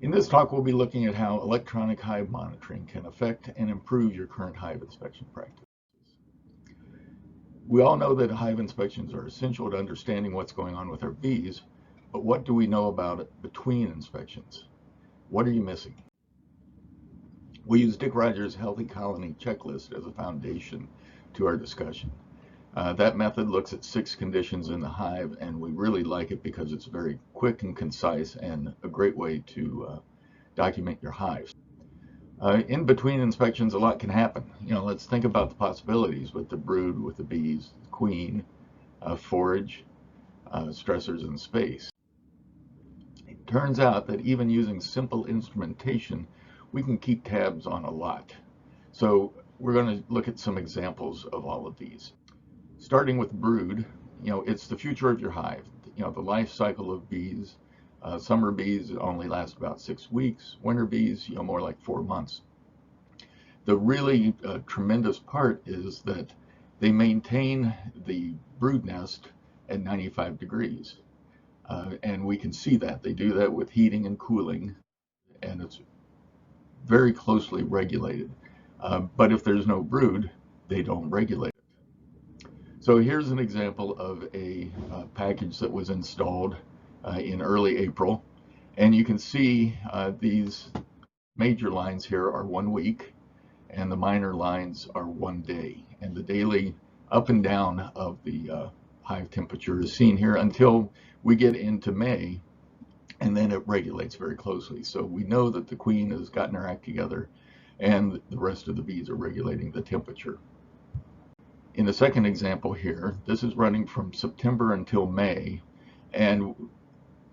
In this talk, we'll be looking at how electronic hive monitoring can affect and improve your current hive inspection practices. We all know that hive inspections are essential to understanding what's going on with our bees, but what do we know about it between inspections? What are you missing? We use Dick Rogers' Healthy Colony Checklist as a foundation to our discussion. That method looks at 6 conditions in the hive, and we really like it because it's very quick and concise and a great way to document your hives. In between inspections, a lot can happen. Let's think about the possibilities with the brood, with the bees, the queen, forage, stressors in space. It turns out that even using simple instrumentation, we can keep tabs on a lot. So we're going to look at some examples of all of these. Starting with brood, it's the future of your hive. The life cycle of bees. Summer bees only last about 6 weeks. Winter bees, more like 4 months. The really tremendous part is that they maintain the brood nest at 95 degrees. And we can see that. They do that with heating and cooling, and it's very closely regulated. But if there's no brood, they don't regulate it. So here's an example of a package that was installed in early April. And you can see these major lines here are 1 week, and the minor lines are 1 day. And the daily up and down of the hive temperature is seen here until we get into May, and then it regulates very closely. So we know that the queen has gotten her act together, and the rest of the bees are regulating the temperature. In the second example here, this is running from September until May, and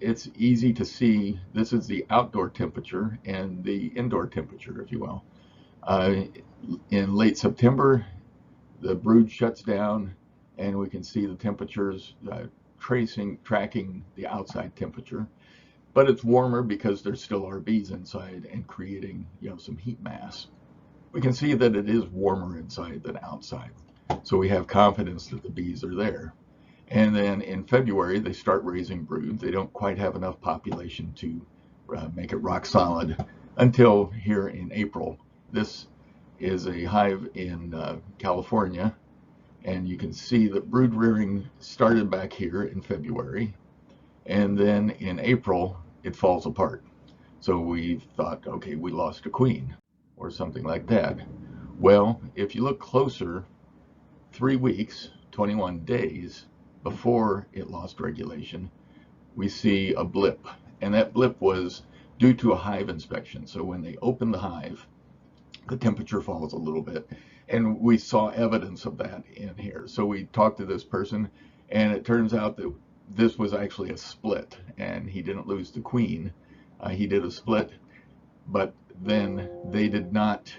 it's easy to see this is the outdoor temperature and the indoor temperature, if you will. In late September, the brood shuts down, and we can see the temperatures tracking the outside temperature. But it's warmer because there still are bees inside and creating some heat mass. We can see that it is warmer inside than outside. So we have confidence that the bees are there. And then in February, they start raising brood. They don't quite have enough population to make it rock solid until here in April. This is a hive in California, and you can see that brood rearing started back here in February, and then in April it falls apart. So we thought, okay, we lost a queen or something like that. Well, if you look closer, 3 weeks, 21 days before it lost regulation, we see a blip. And that blip was due to a hive inspection. So when they open the hive, the temperature falls a little bit. And we saw evidence of that in here. So we talked to this person, and it turns out that this was actually a split. And he didn't lose the queen. He did a split, but then they did not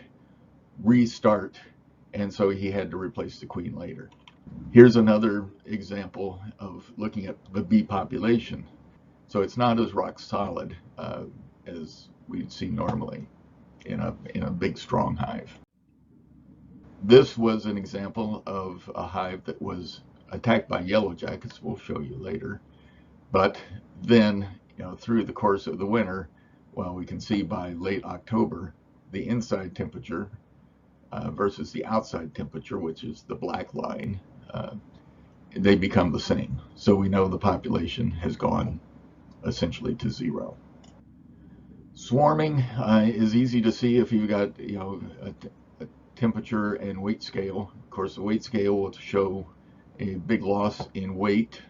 restart, and so he had to replace the queen later. Here's another example of looking at the bee population. So it's not as rock solid as we'd see normally in a big strong hive. This was an example of a hive that was attacked by yellow jackets. We'll show you later. But then, through the course of the winter, well, we can see by late October, the inside temperature versus the outside temperature, which is the black line, they become the same. So we know the population has gone essentially to 0. Swarming is easy to see if you've got a temperature and weight scale. Of course, the weight scale will show a big loss in weight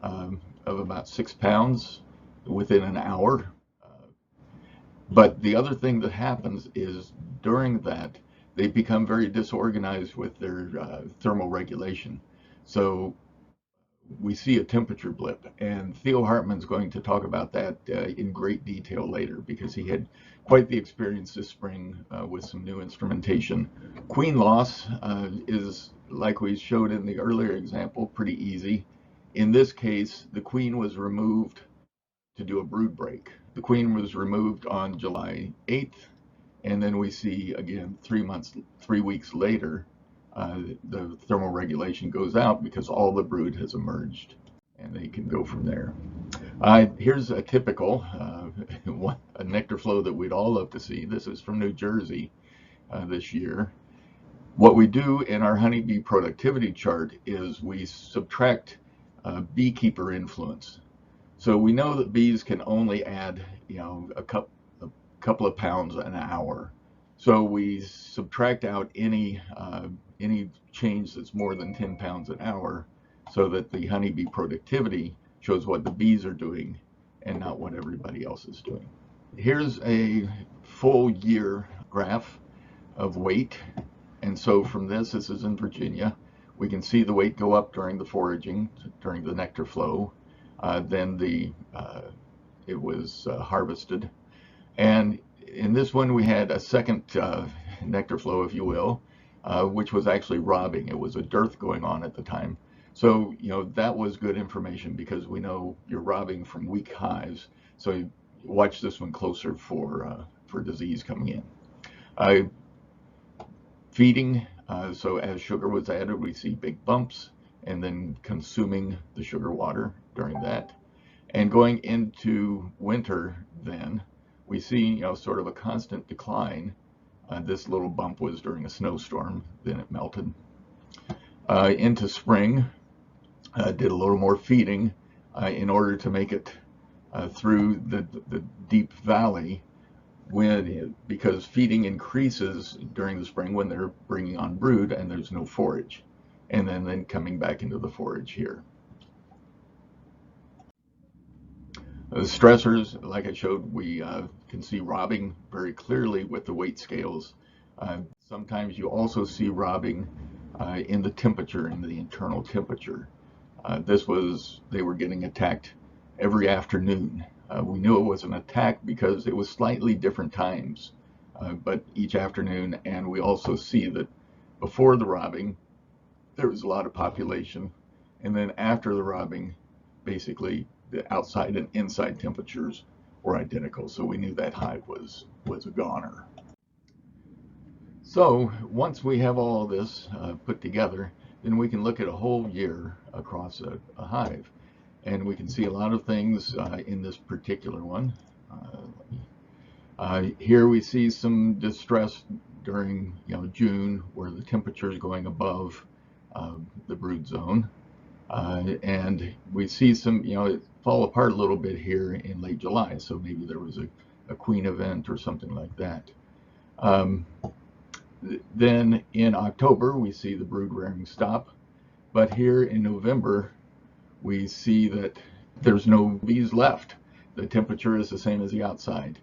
of about 6 pounds within an hour. But the other thing that happens is during that, they become very disorganized with their thermal regulation. So we see a temperature blip, and Theo Hartman's going to talk about that in great detail later, because he had quite the experience this spring with some new instrumentation. Queen loss is, like we showed in the earlier example, pretty easy. In this case, the queen was removed to do a brood break. The queen was removed on July 8th, and then we see again 3 weeks later, the thermal regulation goes out because all the brood has emerged, and they can go from there. Here's a typical a nectar flow that we'd all love to see. This is from New Jersey this year. What we do in our honeybee productivity chart is we subtract beekeeper influence. So we know that bees can only add, a couple of pounds an hour. So we subtract out any change that's more than 10 pounds an hour, so that the honeybee productivity shows what the bees are doing and not what everybody else is doing. Here's a full year graph of weight. And so from this is in Virginia, we can see the weight go up during the foraging, during the nectar flow. Then it was harvested. And in this one, we had a second nectar flow, if you will, which was actually robbing. It was a dearth going on at the time. So, that was good information, because we know you're robbing from weak hives. So you watch this one closer for disease coming in. Feeding, so as sugar was added, we see big bumps, and then consuming the sugar water during that. And going into winter, then we see, sort of a constant decline. This little bump was during a snowstorm, then it melted. Into spring, did a little more feeding in order to make it through the deep valley, because feeding increases during the spring when they're bringing on brood and there's no forage, and then coming back into the forage here. The stressors, like I showed, we can see robbing very clearly with the weight scales. Sometimes you also see robbing in the temperature, in the internal temperature. They were getting attacked every afternoon. We knew it was an attack because it was slightly different times, but each afternoon. And we also see that before the robbing, there was a lot of population. And then after the robbing, basically the outside and inside temperatures were identical. So we knew that hive was a goner. So once we have all of this put together, then we can look at a whole year across a hive. And we can see a lot of things in this particular one. Here we see some distress during June, where the temperature is going above the brood zone. And we see some, it fall apart a little bit here in late July. So maybe there was a queen event or something like that. Then in October, we see the brood rearing stop. But here in November, we see that there's no bees left. The temperature is the same as the outside.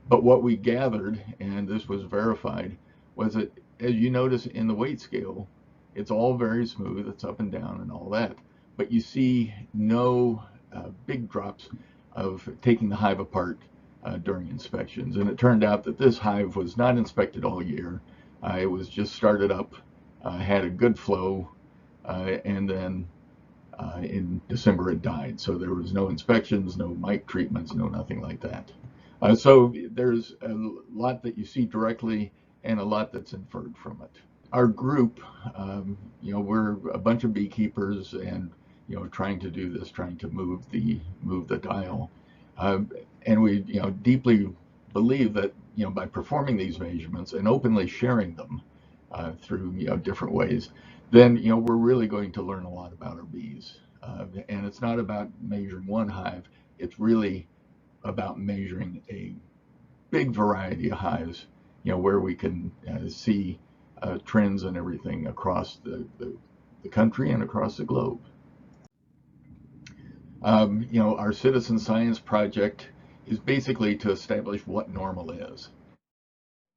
But what we gathered, and this was verified, was that, as you notice in the weight scale, it's all very smooth, it's up and down and all that. But you see no big drops of taking the hive apart during inspections. And it turned out that this hive was not inspected all year. It was just started up, had a good flow, and then in December it died. So there was no inspections, no mite treatments, no nothing like that. So there's a lot that you see directly and a lot that's inferred from it. Our group, we're a bunch of beekeepers, and trying to do this, trying to move the dial, and we deeply believe that by performing these measurements and openly sharing them through different ways, then we're really going to learn a lot about our bees. And it's not about measuring one hive, it's really about measuring a big variety of hives, where we can see trends and everything across the country and across the globe. Our citizen science project is basically to establish what normal is.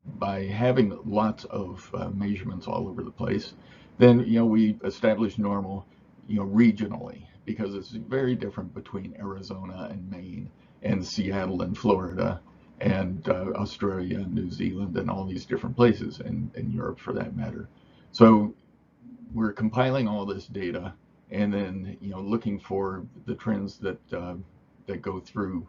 By having lots of measurements all over the place, then we establish normal regionally, because it's very different between Arizona and Maine and Seattle and Florida and Australia and New Zealand and all these different places, and Europe for that matter. So we're compiling all this data, and then looking for the trends that go through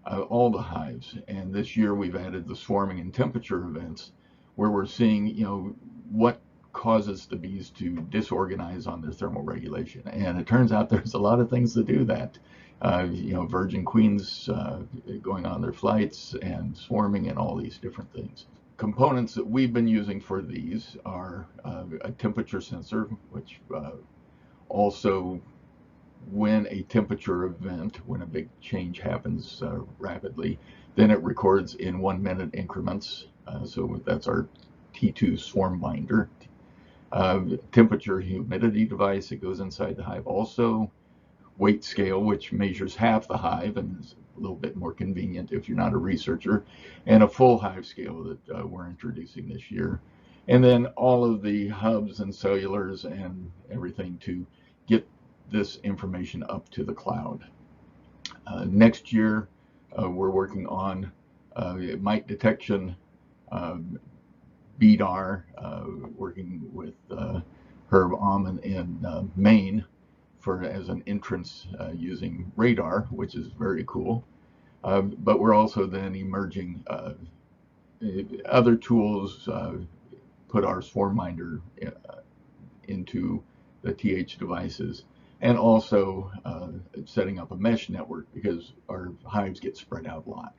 all the hives. And this year we've added the swarming and temperature events, where we're seeing what causes the bees to disorganize on their thermal regulation. And it turns out there's a lot of things that do that. virgin queens going on their flights and swarming and all these different things. Components that we've been using for these are a temperature sensor, which also, when a temperature event, when a big change happens rapidly, then it records in 1 minute increments. So that's our T2 swarm binder. Temperature humidity device that goes inside the hive. Also, weight scale, which measures half the hive and is a little bit more convenient if you're not a researcher, and a full hive scale that we're introducing this year. And then all of the hubs and cellulars and everything to get this information up to the cloud. Next year, we're working on mite detection, BDAR, working with Herb Almond in Maine as an entrance using radar, which is very cool. But we're also then emerging other tools, put our swarm minder into the TH devices, and also setting up a mesh network because our hives get spread out a lot.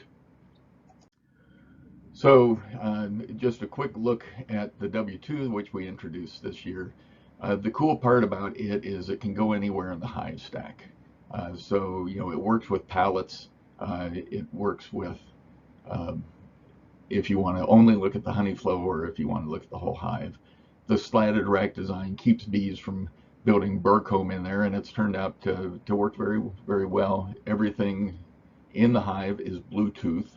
So just a quick look at the W2, which we introduced this year. The cool part about it is it can go anywhere in the hive stack. So it works with pallets. It works with if you want to only look at the honey flow or if you want to look at the whole hive. The slatted rack design keeps bees from building burr comb in there, and it's turned out to work very, very well. Everything in the hive is Bluetooth,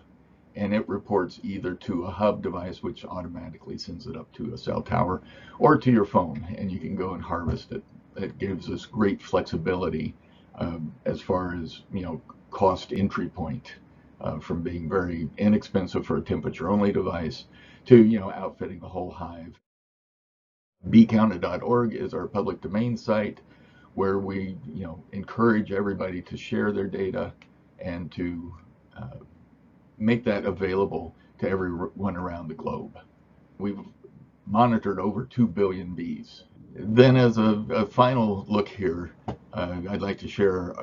and it reports either to a hub device, which automatically sends it up to a cell tower, or to your phone, and you can go and harvest it. It gives us great flexibility as far as cost entry point, from being very inexpensive for a temperature-only device to outfitting the whole hive. beecounted.org is our public domain site where we encourage everybody to share their data and to make that available to everyone around the globe. We've monitored over 2 billion bees. Then as a final look here, I'd like to share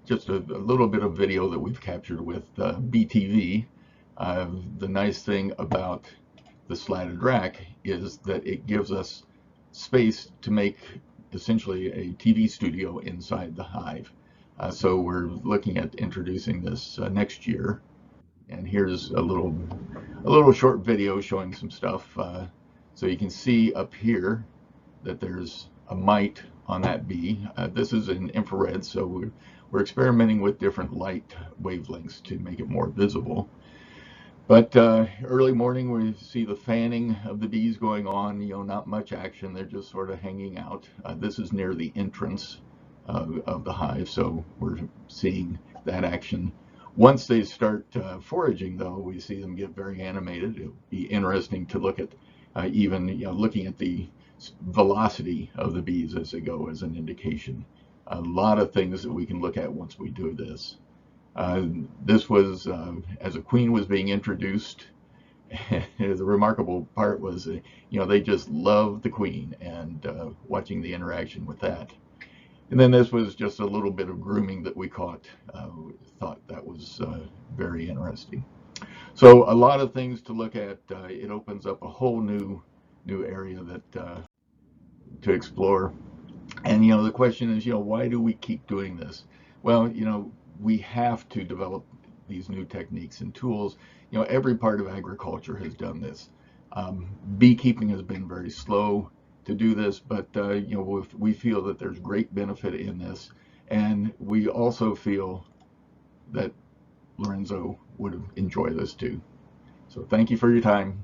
just a little bit of video that we've captured with BTV. The nice thing about the slatted rack is that it gives us space to make essentially a TV studio inside the hive. So we're looking at introducing this next year. And here's a little short video showing some stuff. So you can see up here that there's a mite on that bee. This is in infrared, so we're experimenting with different light wavelengths to make it more visible. But early morning, we see the fanning of the bees going on. Not much action. They're just sort of hanging out. This is near the entrance of the hive, so we're seeing that action. Once they start foraging, though, we see them get very animated. It'll be interesting to look at even looking at the velocity of the bees as they go as an indication. A lot of things that we can look at once we do this. This was as a queen was being introduced. The remarkable part was, they just loved the queen and watching the interaction with that. And then this was just a little bit of grooming that we caught. We thought that was very interesting. So a lot of things to look at. It opens up a whole new area that to explore. And the question is, why do we keep doing this? Well, we have to develop these new techniques and tools. Every part of agriculture has done this. Beekeeping has been very slow to do this, but we feel that there's great benefit in this, and we also feel that Lorenzo would enjoy this too. So thank you for your time.